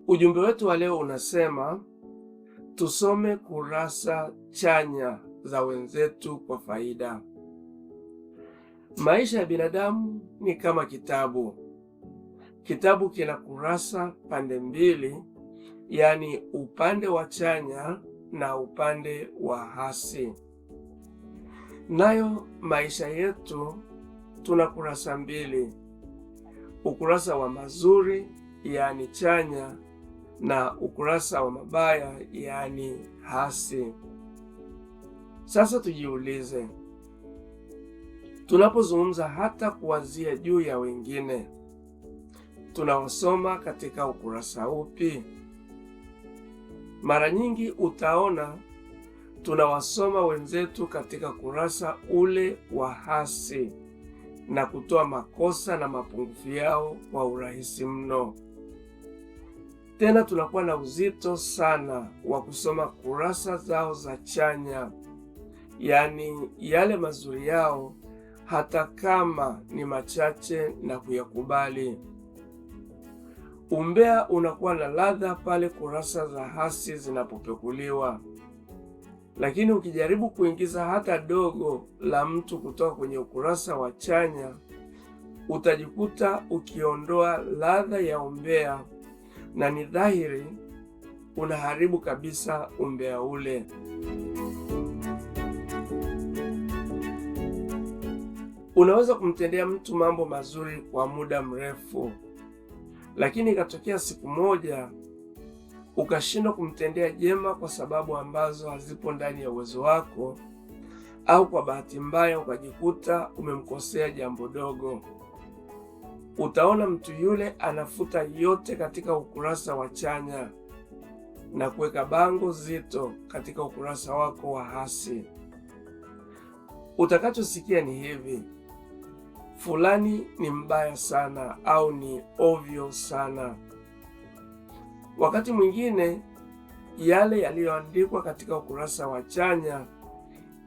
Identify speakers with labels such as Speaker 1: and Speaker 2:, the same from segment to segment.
Speaker 1: Ujumbe wetu wa leo unasema tusome kurasa chanya za wenzetu kwa faida. Maisha ya binadamu ni kama kitabu. Kitabu kina kurasa pande mbili, yaani upande wa chanya na upande wa hasi. Nayo maisha yetu tuna kurasa mbili, ukurasa wa mazuri yaani chanya na ukurasa wa mabaya yaani hasi. Sasa tujiulize, tunapozungumza hata kuanzia juu ya wengine, tunawasoma katika ukurasa upi? Mara nyingi utaona tunawasoma wenzetu katika kurasa ule wa hasi na kutoa makosa na mapungufu yao kwa urahisi mno. Tena tunakuwa na uzito sana wa kusoma kurasa zao za chanya, yaani yale mazuri yao, hata kama ni machache, na kuyakubali. Umbea unakuwa na ladha pale kurasa za hasi zinapopekuliwa, lakini ukijaribu kuingiza hata dogo la mtu kutoka kwenye ukurasa wa chanya, utajikuta ukiondoa ladha ya umbea, na ni dhahiri unaharibu kabisa umbea ule. Unaweza kumtendea mtu mambo mazuri kwa muda mrefu, lakini ikatokea siku moja ukashindwa kumtendea jema kwa sababu ambazo hazipo ndani ya uwezo wako, au kwa bahati mbaya ukajikuta umemkosea jambo dogo. Utaona mtu yule anafuta yote katika ukurasa wa chanya na kuweka bango zito katika ukurasa wako wa hasi. Utakachosikia ni hivi: fulani ni mbaya sana, au ni ovyo sana. Wakati mwingine yale yaliyoandikwa katika ukurasa wa chanya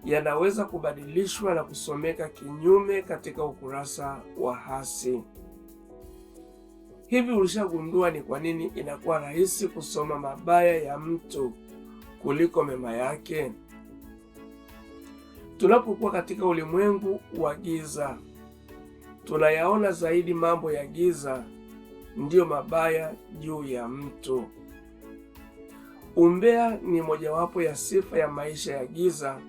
Speaker 1: yanaweza kubadilishwa na kusomeka kinyume katika ukurasa wa hasi. Hivi ulishagundua ni kwa nini inakuwa rahisi kusoma mabaya ya mtu kuliko mema yake? Tunapokuwa katika ulimwengu wa giza, tunayaona zaidi mambo ya giza ndiyo mabaya juu ya mtu. Umbea ni mojawapo ya sifa ya maisha ya giza,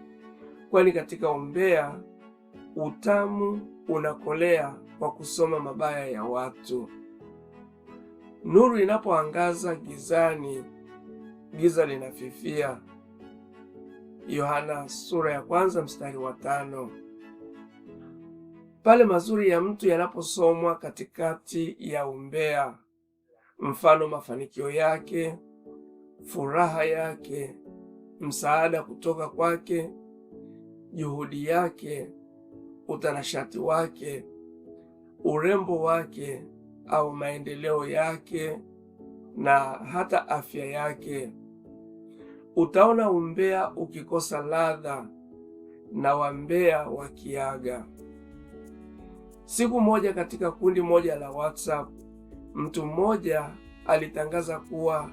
Speaker 1: kwani katika umbea utamu unakolea kwa kusoma mabaya ya watu. Nuru inapoangaza gizani, giza linafifia. Yohana sura ya 1 mstari wa 5. Pale mazuri ya mtu yanaposomwa katikati ya umbea, mfano mafanikio yake, furaha yake, msaada kutoka kwake, juhudi yake, utanashati wake, urembo wake au maendeleo yake, na hata afya yake, utaona umbea ukikosa ladha na wambea wakiaga. Siku moja katika kundi moja la WhatsApp, mtu mmoja alitangaza kuwa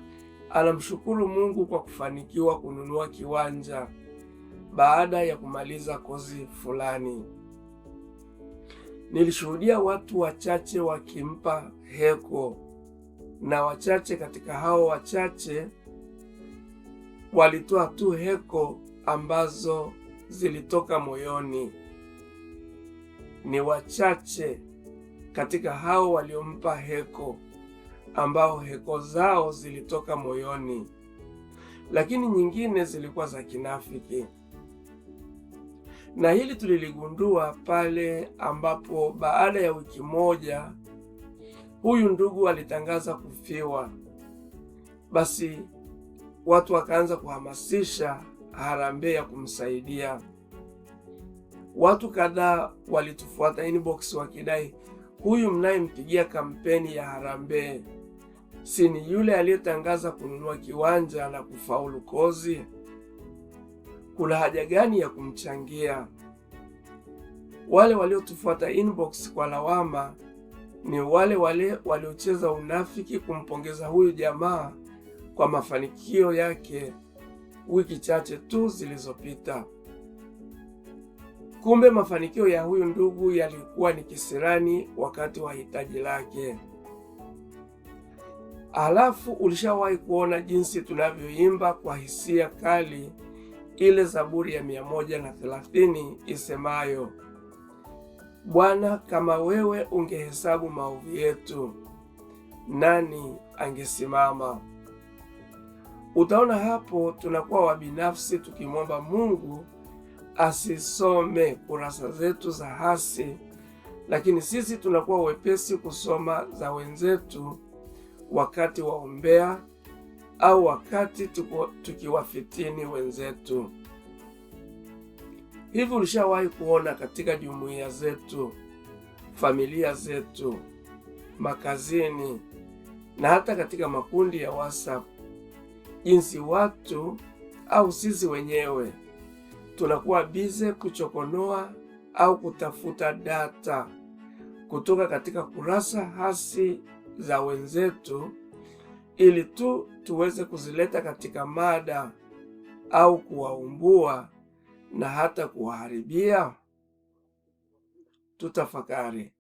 Speaker 1: anamshukuru Mungu kwa kufanikiwa kununua kiwanja baada ya kumaliza kozi fulani. Nilishuhudia watu wachache wakimpa heko, na wachache katika hao wachache walitoa tu heko ambazo zilitoka moyoni. Ni wachache katika hao waliompa heko ambao heko zao zilitoka moyoni, lakini nyingine zilikuwa za kinafiki. Na hili tuliligundua pale ambapo baada ya wiki moja huyu ndugu alitangaza kufiwa. Basi watu wakaanza kuhamasisha harambee ya kumsaidia. Watu kadhaa walitufuata inbox wakidai, huyu mnayempigia kampeni ya harambee si ni yule aliyetangaza kununua kiwanja na kufaulu kozi? Kuna haja gani ya kumchangia? Wale waliotufuata inbox kwa lawama ni wale wale waliocheza unafiki kumpongeza huyu jamaa kwa mafanikio yake wiki chache tu zilizopita. Kumbe mafanikio ya huyu ndugu yalikuwa ni kisirani wakati wa hitaji lake. Alafu ulishawahi kuona jinsi tunavyoimba kwa hisia kali ile Zaburi ya 130 isemayo, Bwana, kama wewe ungehesabu maovu yetu, nani angesimama? Utaona hapo tunakuwa wabinafsi tukimwomba Mungu asisome kurasa zetu za hasi, lakini sisi tunakuwa wepesi kusoma za wenzetu wakati wa umbea au wakati tukiwafitini wenzetu. Hivi ulishawahi kuona katika jumuiya zetu, familia zetu, makazini na hata katika makundi ya WhatsApp, jinsi watu au sisi wenyewe tunakuwa bize kuchokonoa au kutafuta data kutoka katika kurasa hasi za wenzetu ili tuweze kuzileta katika mada au kuwaumbua na hata kuwaharibia? Tutafakari.